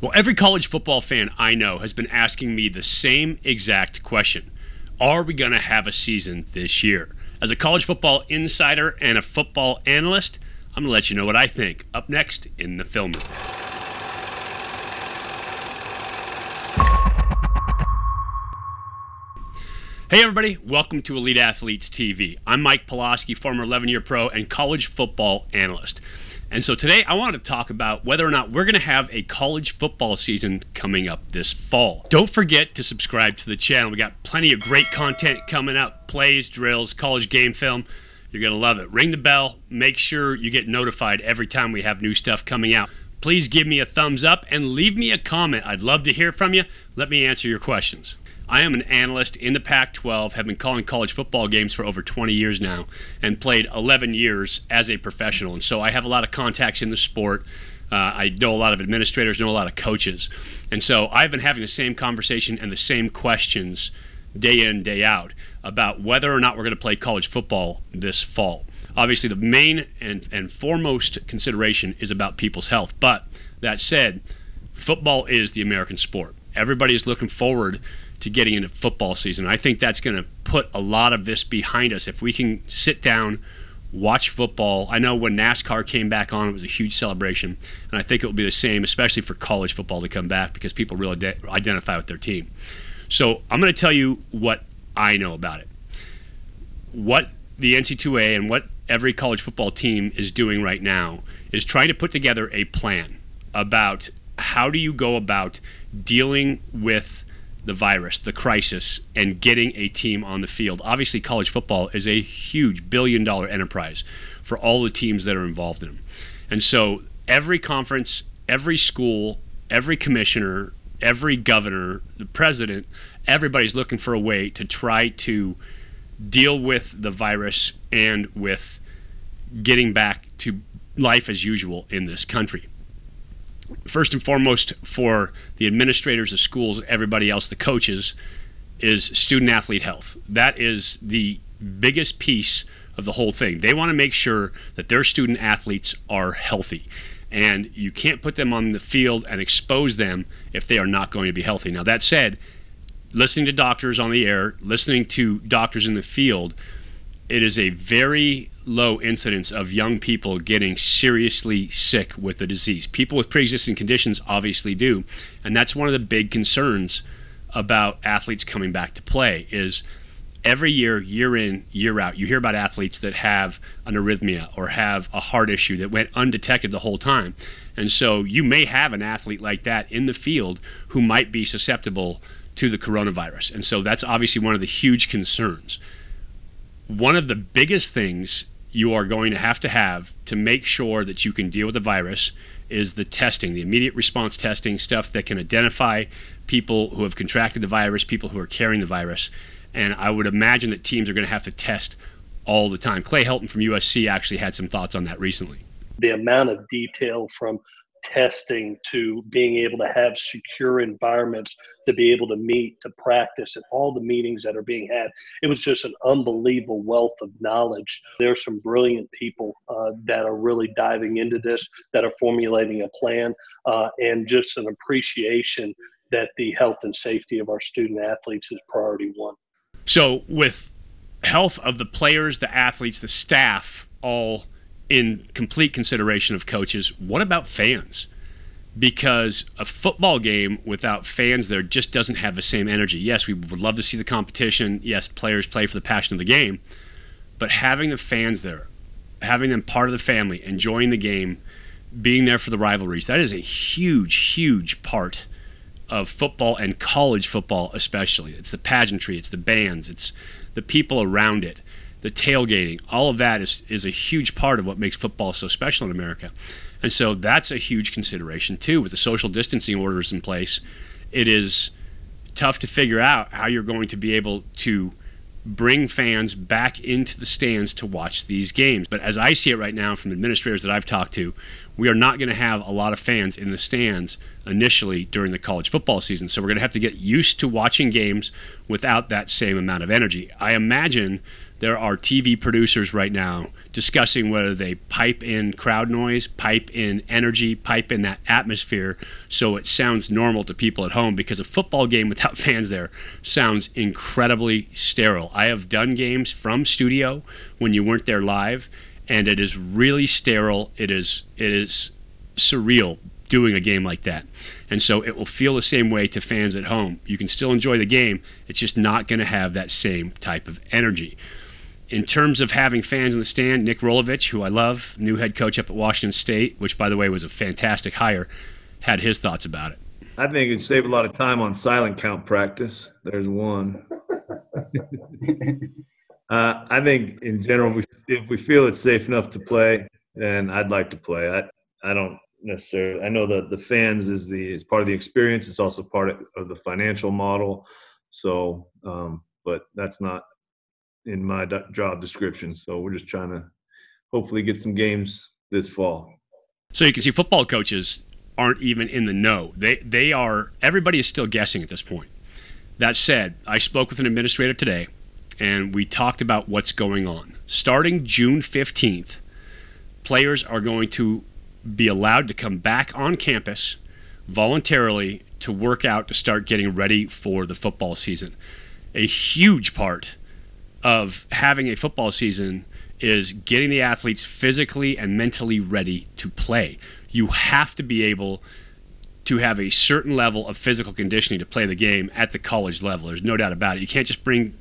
Well, every college football fan I know has been asking me the same exact question. Are we going to have a season this year? As a college football insider and a football analyst, I'm going to let you know what I think. Up next in the film room. Hey everybody, welcome to Elite Athletes TV. I'm Mike Pawlawski, former 11-year pro and college football analyst. And so today I wanted to talk about whether or not we're going to have a college football season coming up this fall. Don't forget to subscribe to the channel. We got plenty of great content coming up, plays, drills, college game film. You're going to love it. Ring the bell. Make sure you get notified every time we have new stuff coming out. Please give me a thumbs up and leave me a comment. I'd love to hear from you. Let me answer your questions. I am an analyst in the Pac-12, have been calling college football games for over 20 years now, and played 11 years as a professional. And so I have a lot of contacts in the sport. I know a lot of administrators, know a lot of coaches. And so I've been having the same conversation and the same questions day in, day out about whether or not we're going to play college football this fall. Obviously, the main and foremost consideration is about people's health. But that said, football is the American sport. Everybody is looking forward to getting into football season. I think that's going to put a lot of this behind us. If we can sit down, watch football. I know when NASCAR came back on, it was a huge celebration, and I think it will be the same, especially for college football to come back because people really identify with their team. So I'm going to tell you what I know about it. What the NC2A and what every college football team is doing right now is trying to put together a plan about how do you go about dealing with the virus, the crisis, and getting a team on the field. Obviously, college football is a huge billion-dollar enterprise for all the teams that are involved in them. And so every conference, every school, every commissioner, every governor, the president, everybody's looking for a way to try to deal with the virus and with getting back to life as usual in this country. First and foremost for the administrators, the schools, everybody else, the coaches, is student-athlete health. That is the biggest piece of the whole thing. They want to make sure that their student-athletes are healthy. And you can't put them on the field and expose them if they are not going to be healthy. Now, that said, listening to doctors on the air, listening to doctors in the field, it is a very low incidence of young people getting seriously sick with the disease. People with pre-existing conditions obviously do, and that's one of the big concerns about athletes coming back to play is every year, year in, year out, you hear about athletes that have an arrhythmia or have a heart issue that went undetected the whole time. And so you may have an athlete like that in the field who might be susceptible to the coronavirus. And so that's obviously one of the huge concerns. One of the biggest things you are going to have to make sure that you can deal with the virus is the testing, the immediate response testing, stuff that can identify people who have contracted the virus, people who are carrying the virus. And I would imagine that teams are going to have to test all the time. Clay Helton from USC actually had some thoughts on that recently. The amount of detail from testing to being able to have secure environments to be able to meet, to practice, and all the meetings that are being had. It was just an unbelievable wealth of knowledge. There are some brilliant people that are really diving into this, that are formulating a plan, and just an appreciation that the health and safety of our student athletes is priority one. So with health of the players, the athletes, the staff, all in complete consideration of coaches, what about fans? Because a football game without fans there just doesn't have the same energy. Yes, we would love to see the competition. Yes, players play for the passion of the game. But having the fans there, having them part of the family, enjoying the game, being there for the rivalries, that is a huge, huge part of football and college football especially. It's the pageantry, it's the bands, it's the people around it. The tailgating, all of that is a huge part of what makes football so special in America. And so that's a huge consideration too. With the social distancing orders in place, it is tough to figure out how you're going to be able to bring fans back into the stands to watch these games. But as I see it right now from administrators that I've talked to, we are not going to have a lot of fans in the stands initially during the college football season. So we're going to have to get used to watching games without that same amount of energy. I imagine There are TV producers right now discussing whether they pipe in crowd noise, pipe in energy, pipe in that atmosphere so it sounds normal to people at home, because a football game without fans there sounds incredibly sterile. I have done games from studio when you weren't there live, and it is really sterile. It is surreal doing a game like that. And so it will feel the same way to fans at home. You can still enjoy the game. It's just not going to have that same type of energy. In terms of having fans in the stand, Nick Rolovich, who I love, new head coach up at Washington State, which, by the way, was a fantastic hire, had his thoughts about it. I think it'd save a lot of time on silent count practice. There's one. I think in general, if we feel it's safe enough to play, then I'd like to play. I don't necessarily. I know that the fans is part of the experience. It's also part of the financial model. So, but that's not in my job description. So we're just trying to hopefully get some games this fall. So you can see football coaches aren't even in the know. They are. Everybody is still guessing at this point. That said, I spoke with an administrator today, and we talked about what's going on. Starting June 15th, players are going to be allowed to come back on campus voluntarily to work out to start getting ready for the football season. A huge part of having a football season is getting the athletes physically and mentally ready to play. You have to be able to have a certain level of physical conditioning to play the game at the college level. There's no doubt about it. You can't just bring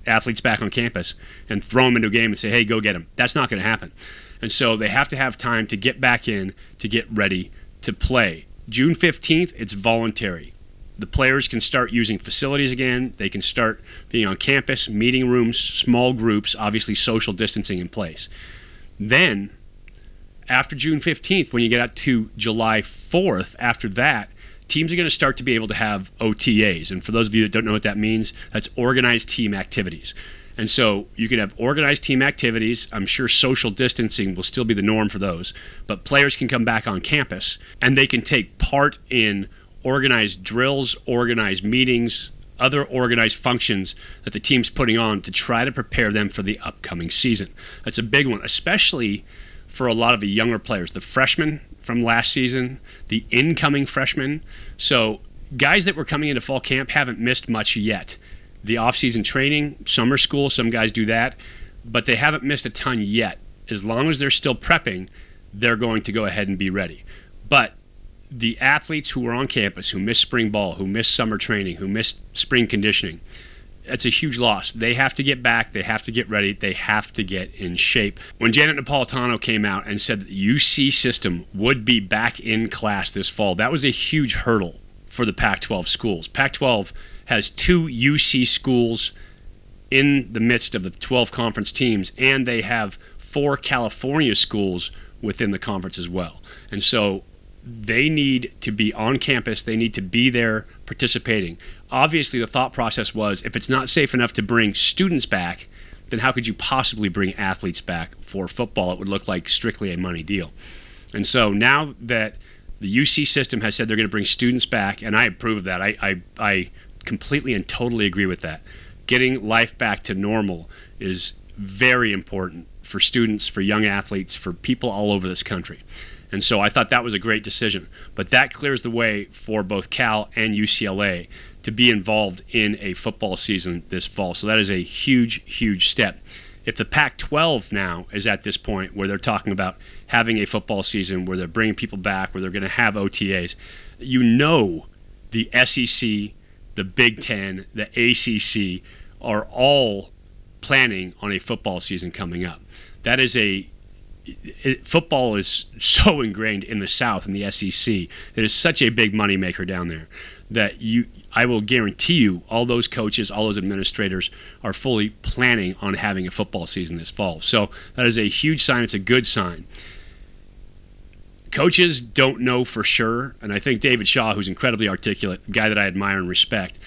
athletes back on campus and throw them into a game and say, hey, go get them. That's not going to happen. And so they have to have time to get back in, to get ready to play. June 15th, it's voluntary. The players can start using facilities again. They can start being on campus, meeting rooms, small groups, obviously social distancing in place. Then, after June 15th, when you get out to July 4th, after that, teams are going to start to be able to have OTAs. And for those of you that don't know what that means, that's organized team activities. And so you can have organized team activities. I'm sure social distancing will still be the norm for those. But players can come back on campus, and they can take part in organized drills, organized meetings, other organized functions that the team's putting on to try to prepare them for the upcoming season. That's a big one, especially for a lot of the younger players, the freshmen from last season, the incoming freshmen. So guys that were coming into fall camp haven't missed much yet. The off-season training, summer school, some guys do that, but they haven't missed a ton yet. As long as they're still prepping, they're going to go ahead and be ready. But the athletes who are on campus, who missed spring ball, who missed summer training, who missed spring conditioning, that's a huge loss. They have to get back. They have to get ready. They have to get in shape. When Janet Napolitano came out and said that the UC system would be back in class this fall, that was a huge hurdle for the Pac-12 schools. Pac-12 has 2 UC schools in the midst of the 12 conference teams, and they have 4 California schools within the conference as well. And so they need to be on campus. They need to be there participating. Obviously, the thought process was, if it's not safe enough to bring students back, then how could you possibly bring athletes back for football? It would look like strictly a money deal. And so now that the UC system has said they're going to bring students back, and I approve of that. I completely and totally agree with that. Getting life back to normal is very important for students, for young athletes, for people all over this country. And so I thought that was a great decision. But that clears the way for both Cal and UCLA to be involved in a football season this fall. So that is a huge, huge step. If the Pac-12 now is at this point where they're talking about having a football season, where they're bringing people back, where they're going to have OTAs, you know the SEC, the Big Ten, the ACC are all planning on a football season coming up. That is football is so ingrained in the South and the SEC. It is such a big moneymaker down there that I will guarantee you all those coaches, all those administrators are fully planning on having a football season this fall. So that is a huge sign. It's a good sign. Coaches don't know for sure, and I think David Shaw, who's incredibly articulate, a guy that I admire and respect,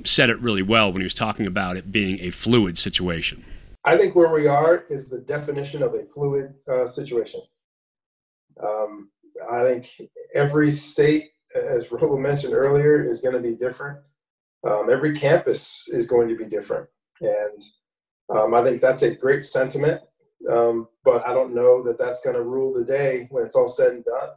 said it really well when he was talking about it being a fluid situation. I think where we are is the definition of a fluid situation. I think every state, as Roland mentioned earlier, is going to be different. Every campus is going to be different. And I think that's a great sentiment, but I don't know that that's going to rule the day when it's all said and done.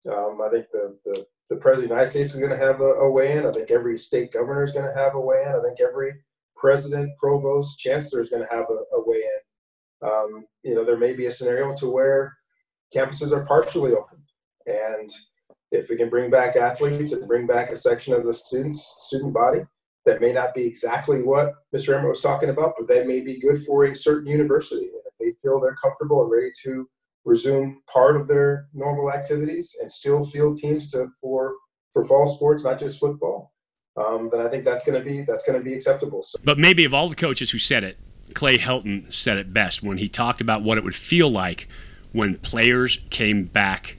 I think the President of the United States is going to have a weigh-in. I think every state governor is going to have a weigh-in. I think every president, provost, chancellor is going to have a weigh-in. There may be a scenario to where campuses are partially open. And if we can bring back athletes and bring back a section of the student body, that may not be exactly what Mr. Emmett was talking about, but that may be good for a certain university. And if they feel they're comfortable and ready to resume part of their normal activities and still field teams for fall sports, not just football, then I think that's going to be acceptable. So. But maybe of all the coaches who said it, Clay Helton said it best when he talked about what it would feel like when players came back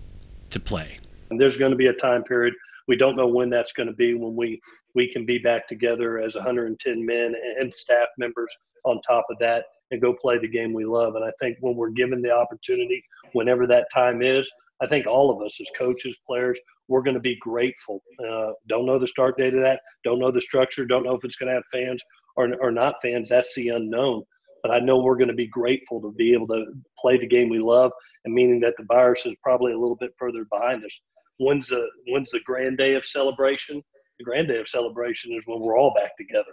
to play. And there's going to be a time period. We don't know when that's going to be, when we can be back together as 110 men and staff members on top of that and go play the game we love. And I think when we're given the opportunity, whenever that time is, I think all of us as coaches, players, we're going to be grateful. Don't know the start date of that. Don't know the structure. Don't know if it's going to have fans or not fans. That's the unknown. But I know we're going to be grateful to be able to play the game we love, and meaning that the virus is probably a little bit further behind us. When's the grand day of celebration? The grand day of celebration is when we're all back together.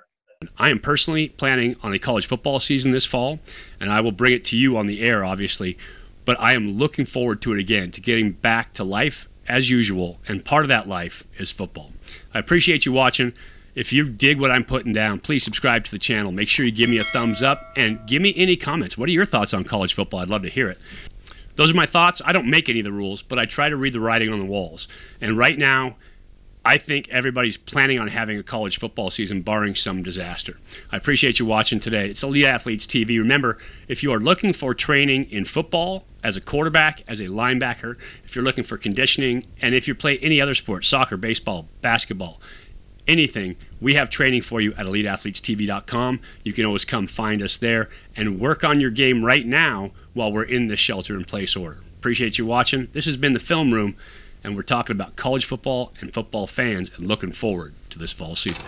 I am personally planning on a college football season this fall, and I will bring it to you on the air, obviously. But I am looking forward to it again, to getting back to life as usual, and part of that life is football. I appreciate you watching. If you dig what I'm putting down, please subscribe to the channel. Make sure you give me a thumbs up and give me any comments. What are your thoughts on college football? I'd love to hear it. Those are my thoughts. I don't make any of the rules, but I try to read the writing on the walls. And right now, I think everybody's planning on having a college football season, barring some disaster. I appreciate you watching today. It's Elite Athletes TV. Remember, if you are looking for training in football, as a quarterback, as a linebacker, if you're looking for conditioning, and if you play any other sport, soccer, baseball, basketball, anything, we have training for you at EliteAthletesTV.com. You can always come find us there and work on your game right now while we're in this shelter-in-place order. Appreciate you watching. This has been The Film Room, and we're talking about college football and football fans and looking forward to this fall season.